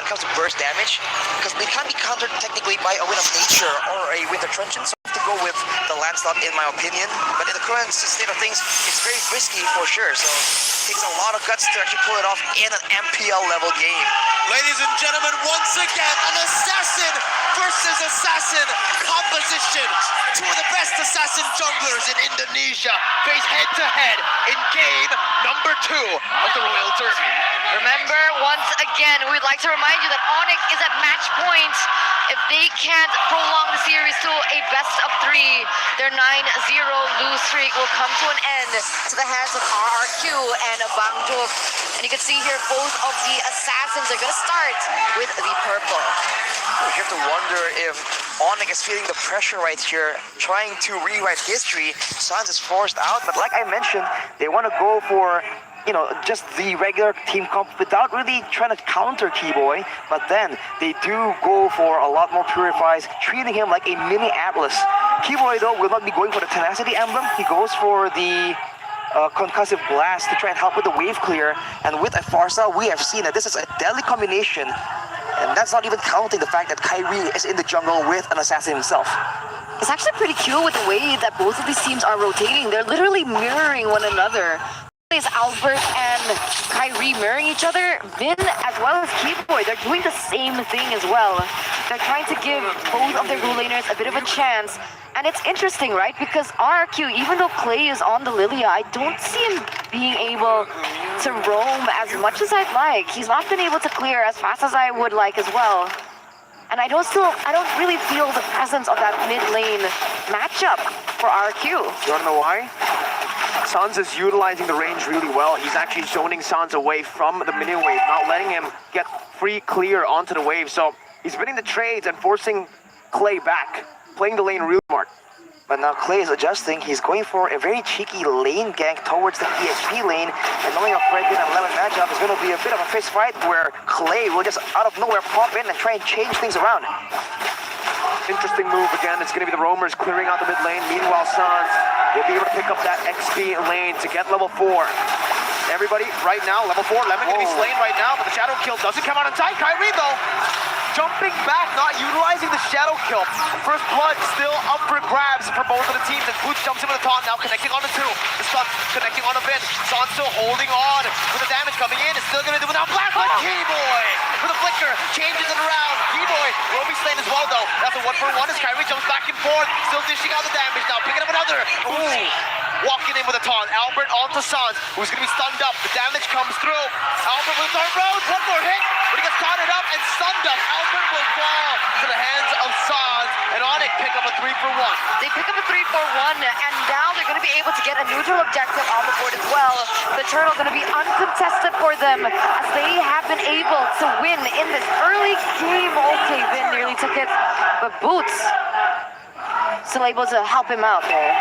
when it comes to burst damage, because they can't be countered technically by a Wind of Nature or a Winter Truncheon, so I have to go with the Lancelot in my opinion. But in the current state of things, it's very risky for sure, so it takes a lot of guts to actually pull it off in an MPL level game. Ladies and gentlemen, once again, an assassin versus assassin composition. Two of the best assassin junglers in Indonesia face head-to-head in game number 2 of the Royal Derby. Remember, once again, we'd like to remind you that ONIC is at match point. If they can't prolong the series to a best of 3, their 9-0 lose streak will come to an end to the hands of RRQ and Bangjuk. And you can see here both of the assassins are going to start with the purple. You have to wonder if ONIC is feeling the pressure right here, trying to rewrite history. Sans is forced out, but like I mentioned, they want to go for, you know, just the regular team comp without really trying to counter Keyboy. But then they do go for a lot more purifies, treating him like a mini Atlas. Keyboy though will not be going for the tenacity emblem. He goes for the concussive blast to try and help with the wave clear. And with a Farsa, we have seen that this is a deadly combination. And that's not even counting the fact that Kyrie is in the jungle with an assassin himself. It's actually pretty cute with the way that both of these teams are rotating. They're literally mirroring one another. Is Albert and Kyrie mirroring each other? Vin as well as Keyboy, they're doing the same thing as well. They're trying to give both of their goal laners a bit of a chance. And it's interesting, right? Because RRQ, even though Clay is on the Lilia, I don't see him being able to roam as much as I'd like. He's not been able to clear as fast as I would like as well. And I don't really feel the presence of that mid lane matchup for RRQ. You wanna know why? Sans is utilizing the range really well. He's actually zoning Sans away from the minion wave, not letting him get free clear onto the wave. So he's winning the trades and forcing Clay back, playing the lane real smart. But now Clay is adjusting. He's going for a very cheeky lane gank towards the EXP lane. And knowing a Fredkin and 11 matchup is going to be a bit of a fist fight where Clay will just out of nowhere pop in and try and change things around. Interesting move again. It's going to be the roamers clearing out the mid lane. Meanwhile, Sans will be able to pick up that XP lane to get level 4. Everybody right now, level 4. Lemon going to be slain right now, but the shadow kill doesn't come out in time. Kyrie though, jumping back, not utilizing the shadow kill. First blood still up for grabs for both of the teams. And Boots jumps in with a taunt now, connecting on the 2. The stun connecting on a Vin. Sans still holding on with the damage coming in. It's still going to do without blast. But Keyboy with a flicker changes it around. Keyboy will be slain as well though. That's a 1-for-1 as Kyrie jumps back and forth. Still dishing out the damage now. Picking up another. Ooh. Walking in with a taunt. Albert onto Sans, who's going to be stunned up. The damage comes through. Albert with third road. One more hit, but he gets taunted up and stunned up. Albert will fall to the hands of Sans, and ONIC pick up a 3-for-1. They pick up a 3-for-1, and now they're going to be able to get a neutral objective on the board as well. The turtle going to be uncontested for them, as they have been able to win in this early game. Okay, Vin nearly took it, but Boots still able to help him out there.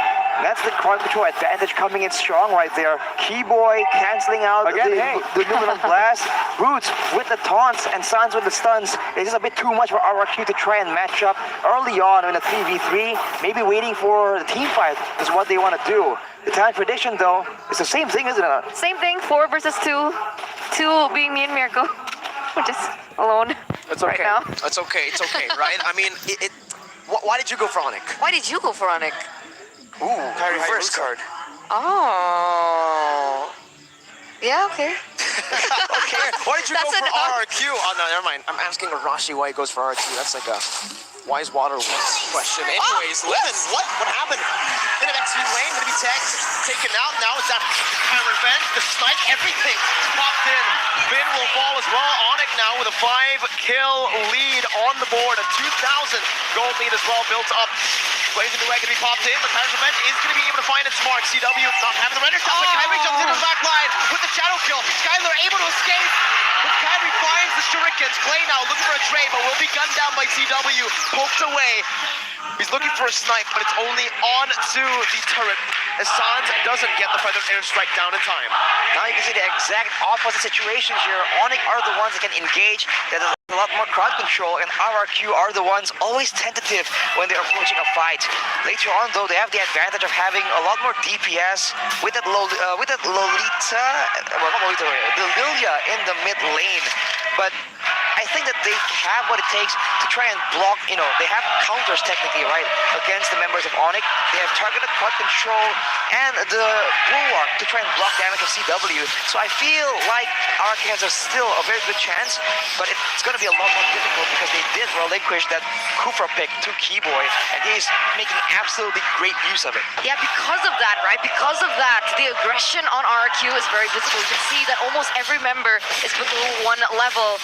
That's the crowd control advantage coming in strong right there. Keyboy canceling out the Numinum Blast. Boots with the taunts and Sans with the stuns. It's just a bit too much for RRQ to try and match up early on in a 3v3. Maybe waiting for the team fight is what they want to do. The talent prediction though is the same thing, isn't it? Same thing, 4 versus 2. 2 being me and Mirko. We're just alone. It's okay. Right now. It's okay. It's okay, right? I mean, why did you go for ONIC? Why did you go for ONIC? Ooh, Kyrie first card. Oh. Yeah, okay. Okay. Why did you go for RRQ? Oh, no, never mind. I'm asking Arashi why he goes for RRQ. That's like a wise water question. Anyways, Lemon, what happened? In an XP lane, gonna be taken out. Now it's that kind of revenge. The snipe, everything popped in. Vin will fall as well. ONIC now with a 5-kill lead on the board. A 2,000 gold lead as well built up. Blazing the way to be popped in, but Kyle's Revenge is going to be able to find its mark. CW not having the render shot, but Kyrie jumps into the back line with the shadow kill. Skylar able to escape, but Kyrie finds the shurikens. Clay now looking for a trade, but will be gunned down by CW. Poked away. He's looking for a snipe, but it's only on to the turret, as Sans doesn't get the feathered airstrike down in time. Now you can see the exact opposite situation here. ONIC are the ones that can engage. There's a lot more crowd control, and RRQ are the ones always tentative when they're approaching a fight. Later on, though, they have the advantage of having a lot more DPS with that Lolita, well, not Lolita, the Lilia in the mid lane. But I think that they have what it takes to try and block, they have counters technically, right, against the members of ONIC. They have targeted cut control and the bulwark to try and block damage of CW. So I feel like RRQ has still a very good chance, but it's going to be a lot more difficult because they did relinquish that Kufra pick to Keyboy, and he's making absolutely great use of it. Yeah, because of that, right? Because of that, the aggression on RRQ is very visible. You can see that almost every member is below one level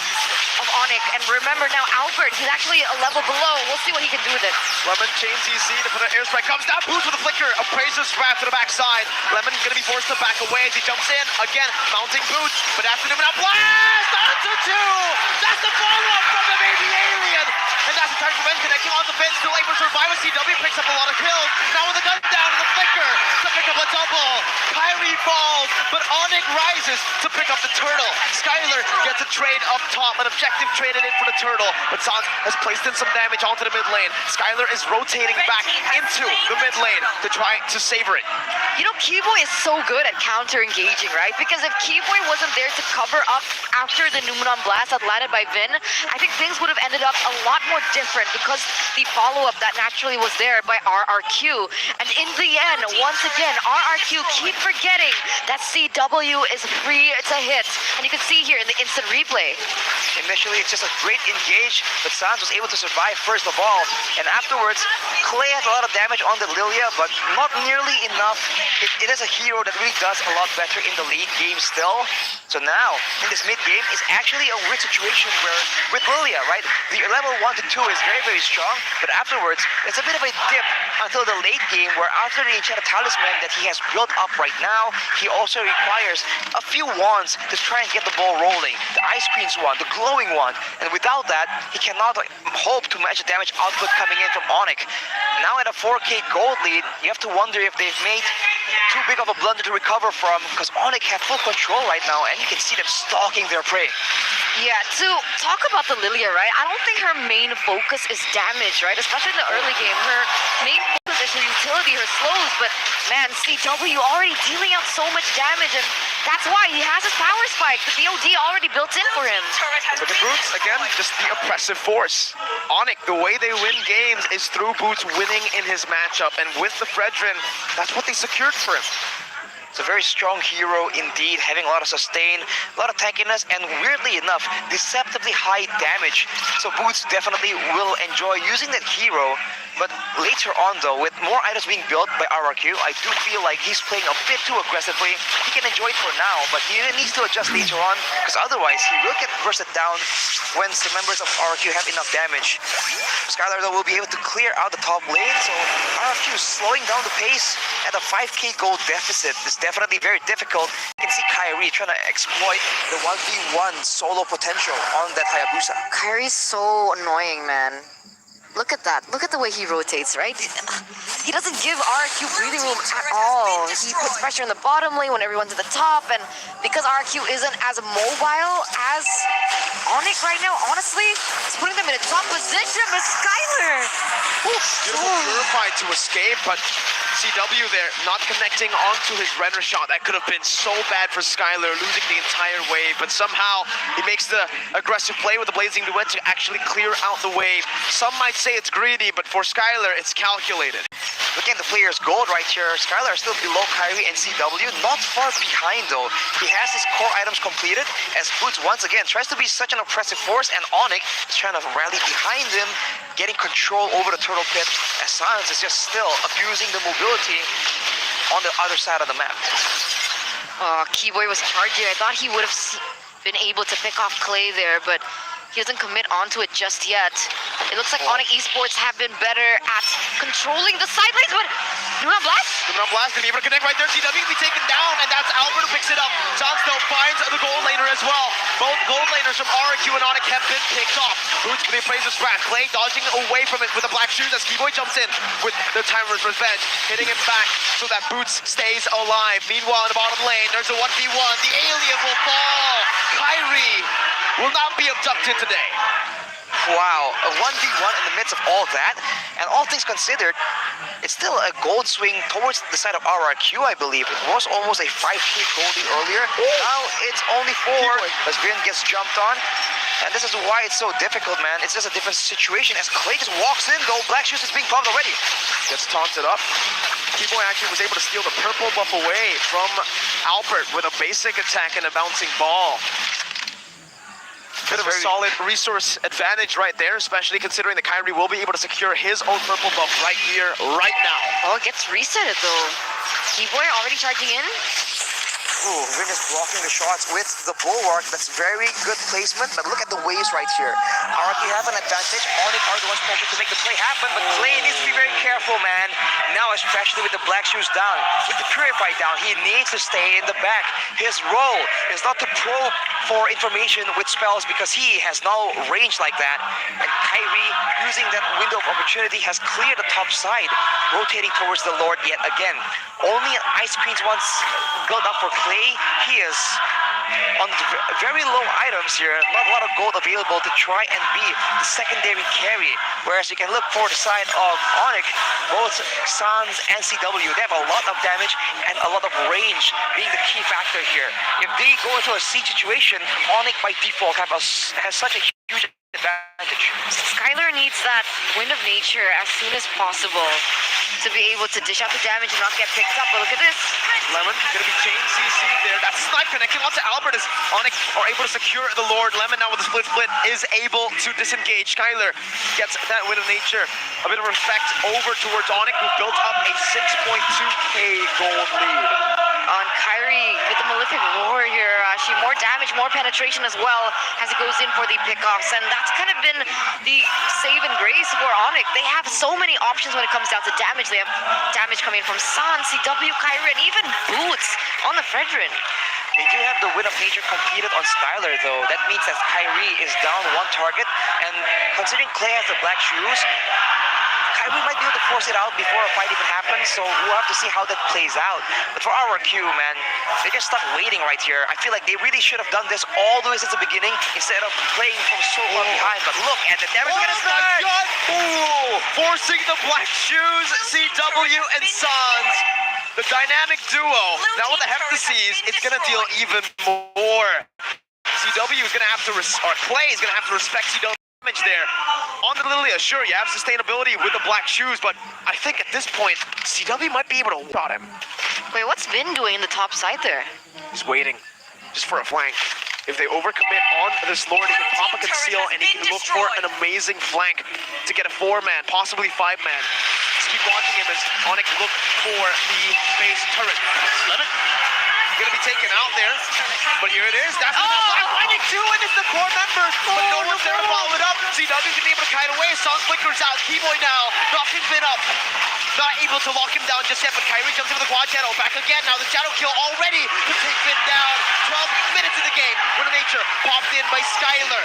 of ONIC. And remember now, Albert, he's actually a level below. We'll see what he can do with it. Lemon chains EC to put an airstrike. Comes down, Boots with a flicker. Appraiser's wrap to the backside. Lemon gonna be forced to back away as he jumps in. Again, mounting Boots. But after him now, blast! Onto two! That's the follow-up from the baby alien! And that's the target revenge connecting on the fence. Still able to survive. CW picks up a lot of kills. Now with the gun down and the flicker to pick up a double. Kyrie falls, but ONIC rises to pick up the turtle. Skylar gets a trade up top, an objective traded in for the turtle, but Sans has placed in some damage onto the mid lane. Skylar is rotating back into the mid lane to try to savor it. Keyboy is so good at counter-engaging, right? Because if Keyboy wasn't there to cover up after the Numenon blast that landed by Vin, I think things would have ended up a lot more different because the follow-up that naturally was there by RRQ. And in the end, once again, RRQ keep forgetting that CW is free to hit. And you can see here in the instant replay. Initially, it's just a great engage, but Sans was able to survive first of all. And afterwards, Clay has a lot of damage on the Lilia, but not nearly enough. It is a hero that really does a lot better in the late game still. So now, in this mid game, is actually a weird situation where, with Lilia, right, the level 1 to 2 is very, very strong, but afterwards, it's a bit of a dip until the late game, where after the Enchanted Talisman that he has built up right now, he also requires a few wands to try and get the ball rolling. The Ice Queen's wand, the glowing wand, and without that, he cannot hope to match the damage output coming in from ONIC. Now at a 4K gold lead, you have to wonder if they've made too big of a blunder to recover from, because ONIC have full control right now, and you can see them stalking their prey. Yeah, to talk about the Lilia, right? I don't think her main focus is damage, right? Especially in the early game. Her main focus is her utility, her slows, but man, CW already dealing out so much damage, and that's why he has his power spike. The BOD already built in for him. But the Boots, again, just the oppressive force. ONIC, the way they win games is through Boots winning in his matchup, and with the Fredrin, that's what they secured for him. It's a very strong hero indeed, having a lot of sustain, a lot of tankiness, and weirdly enough, deceptively high damage. So Boots definitely will enjoy using that hero, but later on though, with more items being built by RRQ, I do feel like he's playing a bit too aggressively. He can enjoy it for now, but he needs to adjust later on, because otherwise he will get bursted down once the members of RRQ have enough damage. Skylar though will be able to clear out the top lane, so RRQ is slowing down the pace at a 5k gold deficit. It's definitely very difficult. You can see Kyrie trying to exploit the 1v1 solo potential on that Hayabusa. Kyrie's so annoying, man. Look at that. Look at the way he rotates, right? He doesn't give RRQ breathing room at all. He puts pressure in the bottom lane when everyone's at the top, and because RRQ isn't as mobile as ONIC right now, honestly, it's putting them in a top position, but Skylar! Beautiful purified to escape, but CW there not connecting onto his Renner shot. That could have been so bad for Skylar, losing the entire wave, but somehow he makes the aggressive play with the Blazing Duet to actually clear out the wave. Some might say it's greedy, but for Skylar, it's calculated. Looking at the player's gold right here, Skylar is still below Kyrie and CW, not far behind though. He has his core items completed, as Boots once again tries to be such an oppressive force, and ONIC is trying to rally behind him, getting control over the turtle pit, as Sans is just still abusing the mobility on the other side of the map. Keyboy was charging. I thought he would have been able to pick off Clay there, but he doesn't commit onto it just yet. It looks like ONIC Esports have been better at controlling the side lanes, but Numenon Blast? Numenon Blast gonna be able to connect right there. CW can be taken down, and that's Albert who picks it up. Sans though finds the gold laner as well. Both gold laners from RRQ and ONIC have been picked off. Boots for the Appraiser's Wrath. Clay dodging away from it with the black shoes as Keyboy jumps in with the Timer's Revenge, hitting him back so that Boots stays alive. Meanwhile, in the bottom lane, there's a 1v1. The alien will fall. Kyrie will not be abducted today. Wow, a 1v1 in the midst of all that, and all things considered, it's still a gold swing towards the side of RRQ, I believe. It was almost a 5k gold lead earlier. Now it's only 4 as Vin gets jumped on. And this is why it's so difficult, man. It's just a different situation as Clay just walks in, though. Black Shoes is being bumped already. Gets taunted up. T-Boy actually was able to steal the purple buff away from Albert with a basic attack and a bouncing ball. Bit of a solid resource advantage right there, especially considering that Kyrie will be able to secure his own purple buff right here, right now. Oh, it gets resetted though. T-Boy already charging in. Ooh, Vin is blocking the shots with the bulwark. That's very good placement, but look at the waves right here. RRQ have an advantage. ONIC are the ones hoping to make the play happen, but Clay needs to be very careful, man. Now, especially with the Black Shoes down, with the Purify down, he needs to stay in the back. His role is not to probe for information with spells because he has no range like that. And Kyrie, using that window of opportunity, has cleared the top side, rotating towards the Lord yet again. Only an Ice Queen's once built up for Clay. He is on very low items here, not a lot of gold available to try and be the secondary carry. Whereas you can look for the side of ONIC, both Sans and CW, they have a lot of damage and a lot of range being the key factor here. If they go into a siege situation, ONIC by default has such a huge advantage. Skylar needs that Wind of Nature as soon as possible to be able to dish out the damage and not get picked up. But look at this. Lemon gonna be chain CC there. That snipe connecting onto Albert as ONIC are able to secure the Lord. Lemon now with the split is able to disengage. Skylar gets that Wind of Nature. A bit of respect over towards ONIC, who built up a 6.2k gold lead. On Kyrie with the Malefic Roar here, she more damage, more penetration as well as he goes in for the pickoffs, and that's kind of been the save and grace for ONIC. They have so many options when it comes down to damage. They have damage coming from San, CW, Kyrie, and even Boots on the Fredrin. They do have the Wind of Nature completed on Skylar, though. That means that Kyrie is down one target, and considering Clay has the Black Shoes, Kyrie might be able to force it out before a fight even happens, so we'll have to see how that plays out. But for RRQ, man, they're just stuck waiting right here. I feel like they really should have done this all the way since the beginning instead of playing from so far behind. But look at the damage we're gonna start! Ooh, forcing the Black Shoes, CW and Sans. The dynamic duo. Now with the Heptaseas, it's gonna deal even more. CW is gonna have to, or Clay is gonna have to respect CW damage there. On the Lilia, sure, you have sustainability with the Black Shoes, but I think at this point, CW might be able to shot him. Wait, what's Vin doing in the top side there? He's waiting, just for a flank. If they overcommit on this Lord, he can pop a conceal and he can look for an amazing flank to get a 4-man, possibly 5-man. Just keep watching him as ONIC look for the base turret. Lemon gonna be taken out there, but here it is. That's finding two, and it's the core members, but no one's there to follow it up. CW's gonna be able to kite away. Sans flickers out. T-Boy now knocking Vin up. Not able to lock him down just yet, but Kyrie jumps into the quad shadow. Back again. Now the shadow kill already to take Vin down. 12 minutes in the game. Wind of Nature popped in by Skylar.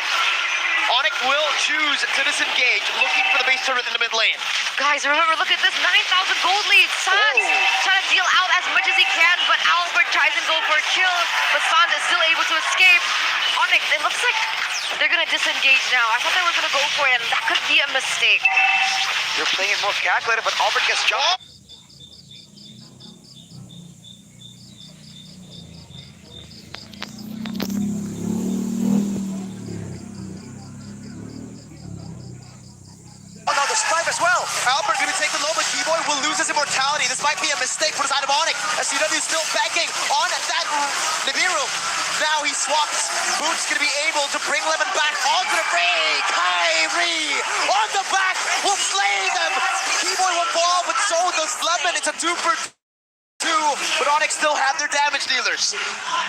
ONIC will choose to disengage, looking for the base turret in the mid lane. Guys, remember, look at this 9,000 gold lead. Sans trying to deal out as much as he can, but Albert tries and go for a kill, but Sans is still able to escape. ONIC, it looks like they're gonna disengage now. I thought they were gonna go for it, and that could be a mistake. You're playing it more calculated, but Albert gets jumped. As well. Albert gonna be taken low, but T-Boy will lose his immortality. This might be a mistake for the side of ONIC. SCW still begging on that Nibiru. Now he swaps. Boots gonna be able to bring Lemon back onto the fray. Kyrie on the back will slay them. T-Boy will fall, but so does Lemon. It's a 2-for-2. But ONIC still have their damage dealers.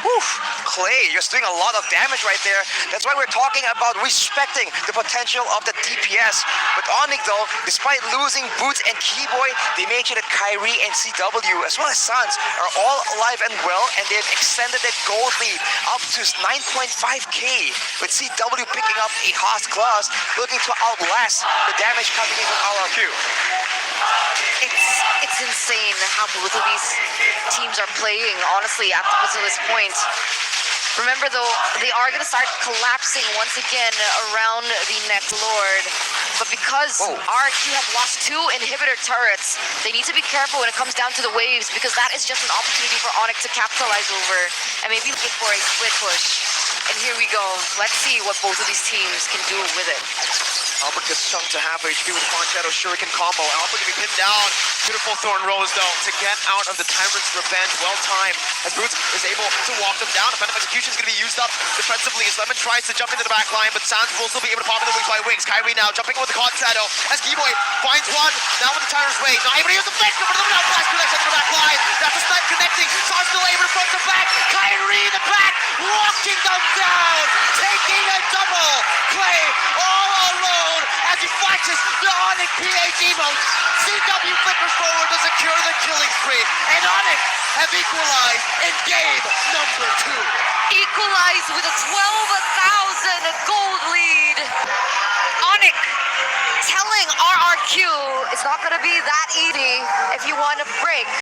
Whew. Clay just doing a lot of damage right there. That's why we're talking about respecting the potential of the DPS. But ONIC though, despite losing Boots and Keyboy, they made sure that Kyrie and CW as well as Sans are all alive and well, and they've extended their gold lead up to 9.5k, with CW picking up a Haas class, looking to outlast the damage coming in from RRQ. It's insane how both of these teams are playing, honestly, up to this point. Remember though, they are going to start collapsing once again around the next Lord. But because RRQ have lost 2 inhibitor turrets, they need to be careful when it comes down to the waves, because that is just an opportunity for ONIC to capitalize over and maybe looking for a split push. And here we go. Let's see what both of these teams can do with it. Albert gets chunked to half HP with the Ponchato Shuriken combo. Albert gonna be pinned down. Beautiful Thorn Rose though to get out of the Tyrant's Revenge. Well timed as Boots is able to walk them down. Effective execution is gonna be used up defensively as Lemon tries to jump into the back line, but Sans will still be able to pop in the wings by wings. Kyrie now jumping with the Shadow as G-Boy finds one. Now with the Tyrant's Rage. Not able to use the flick, but the blast connection to the back line. That's the snipe connecting. Sans still able to front to back. Kyrie in the back, walking them down, taking a double. Clay all alone as he flashes the ONIC PH emote. CW flickers forward to secure the killing spree. And ONIC have equalized in game number 2. Equalized with a 12,000 gold lead. ONIC telling RRQ it's not going to be that easy if you want to break.